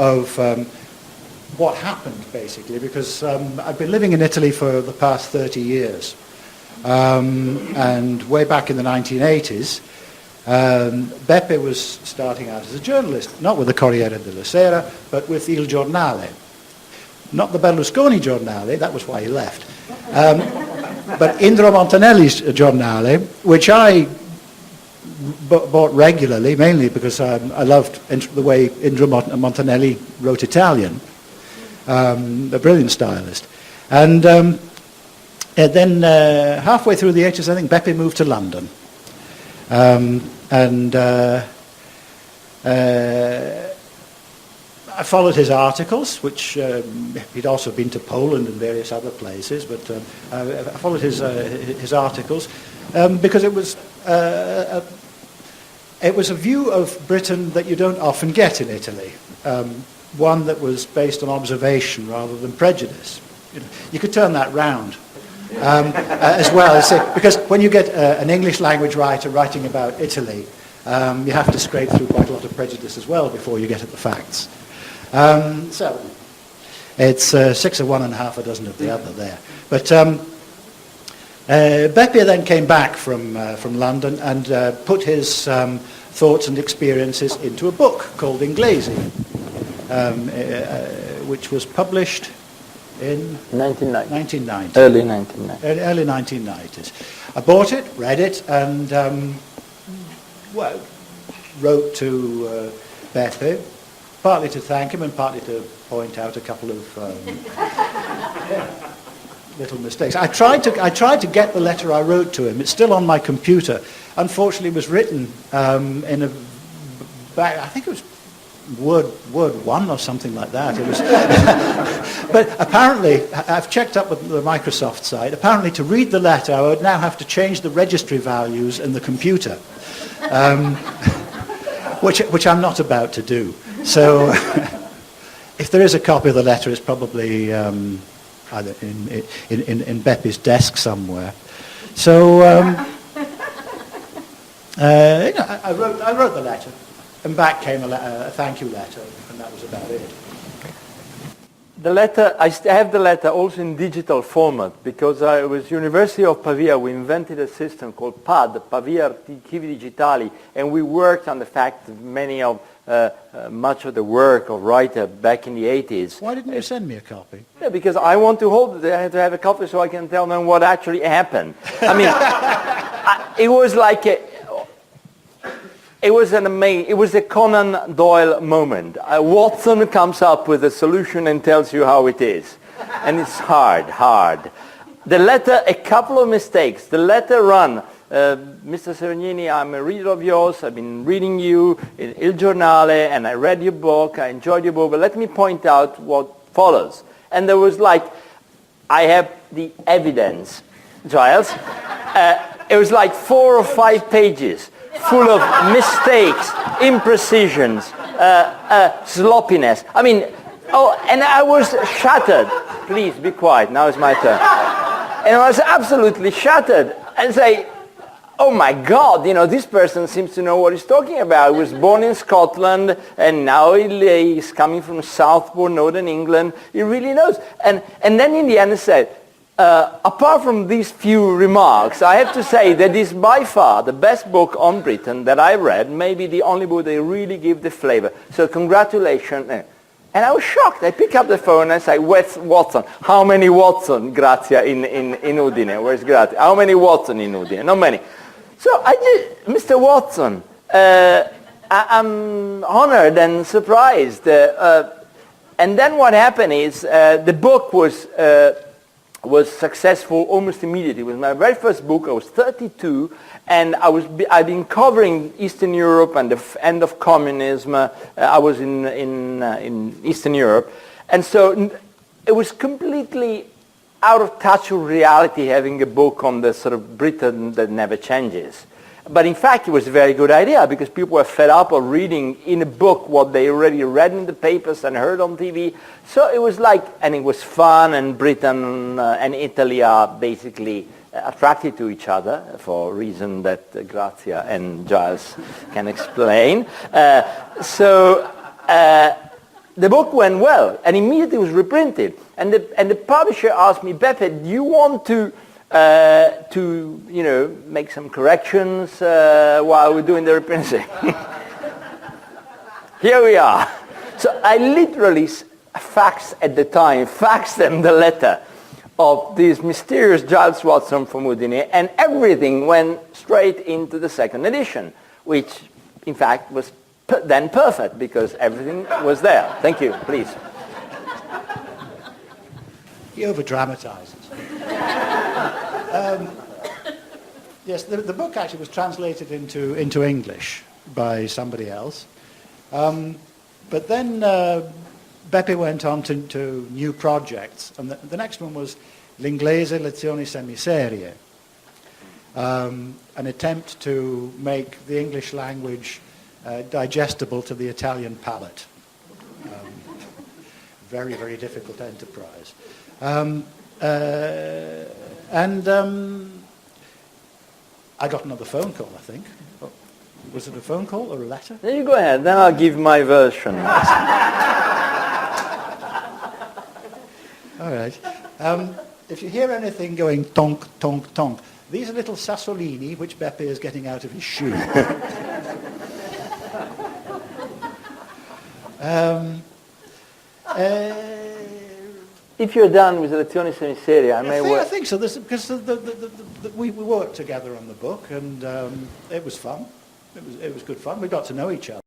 of what happened, basically, because I've been living in Italy for the past 30 years. And way back in the 1980s, Beppe was starting out as a journalist, not with the Corriere della Sera, but with Il Giornale. Not the Berlusconi Giornale, that was why he left, but Indro Montanelli's Giornale, which I bought regularly, mainly because I loved the way Indro Montanelli wrote Italian, a brilliant stylist. And then halfway through the 80s, I think Beppe moved to London. I followed his articles, which he'd also been to Poland and various other places, but I followed his articles because it was a view of Britain that you don't often get in Italy, one that was based on observation rather than prejudice. You could turn that round. As well, because when you get an English language writer writing about Italy, you have to scrape through quite a lot of prejudice as well before you get at the facts. So it's 6 of one and half a dozen of the other there. But Beppe then came back from London and put his thoughts and experiences into a book called Inglesi, which was published in 1990. Early 1990s. Early 1990s. I bought it, read it, and wrote to Beppe, partly to thank him and partly to point out a couple of little mistakes. I tried to get the letter I wrote to him. It's still on my computer. Unfortunately, it was written in a, I think it was Word 1 or something like that. It was, but apparently, I've checked up with the Microsoft site. Apparently, to read the letter, I would now have to change the registry values in the computer, which I'm not about to do. So, if there is a copy of the letter, it's probably either in Beppe's desk somewhere. So, I wrote the letter. And back came a thank you letter, and that was about it. The letter, I have the letter also in digital format, because I was University of Pavia. We invented a system called PAD, Pavia Archivi Digitali, and we worked on the fact that much of the work of writer back in the 80s. Why didn't you send me a copy? Yeah, because I want to hold it. I have to have a copy so I can tell them what actually happened. I mean, it was like it was a Conan Doyle moment. Watson comes up with a solution and tells you how it is. And it's hard. The letter, a couple of mistakes. The letter run, Mr. Severgnini, I'm a reader of yours. I've been reading you in Il Giornale, and I read your book. I enjoyed your book, but let me point out what follows. And there was I have the evidence, Giles. It was 4 or 5 pages. Full of mistakes, imprecisions, sloppiness. I mean, and I was shattered. Please be quiet, now it's my turn. And I was absolutely shattered. And say, oh my God, this person seems to know what he's talking about. He was born in Scotland, and now he's coming from Southport, Northern England. He really knows. And then in the end I said, apart from these few remarks, I have to say that this is by far the best book on Britain that I read, maybe the only book that really gives the flavor. So congratulations. And I was shocked. I picked up the phone and I said, where's Watson? How many Watson, Grazia, in Udine? Where's Grazia? How many Watson in Udine? Not many. So I did, Mr. Watson, I'm honored and surprised. And then what happened is the book was successful almost immediately. It was my very first book. I was 32, and I'd been covering Eastern Europe and the end of communism. I was in Eastern Europe, and so it was completely out of touch with reality having a book on the sort of Britain that never changes. But in fact, it was a very good idea because people were fed up of reading in a book what they already read in the papers and heard on TV. So it was and it was fun, and Britain and Italy are basically attracted to each other for a reason that Grazia and Giles can explain. the book went well, and immediately was reprinted. And the publisher asked me, Beppe, do you want to make some corrections while we're doing the reprinting? Here we are. So I literally faxed them the letter of this mysterious Giles Watson from Udine, and everything went straight into the second edition, which in fact was then perfect because everything was there. Thank you, please. He over-dramatizes. Yes, the book actually was translated into English by somebody else. But then Beppe went on to new projects, and the next one was L'inglese lezioni semiserie, an attempt to make the English language digestible to the Italian palate. Very, very difficult enterprise. I got another phone call, I think. Was it a phone call or a letter? Then you go ahead, then I'll give my version. All right. If you hear anything going tonk, tonk, tonk, these are little sassolini which Beppe is getting out of his shoe. If you're done with the lezioni semiserie, I think so, because we worked together on the book, and it was fun. It was good fun. We got to know each other.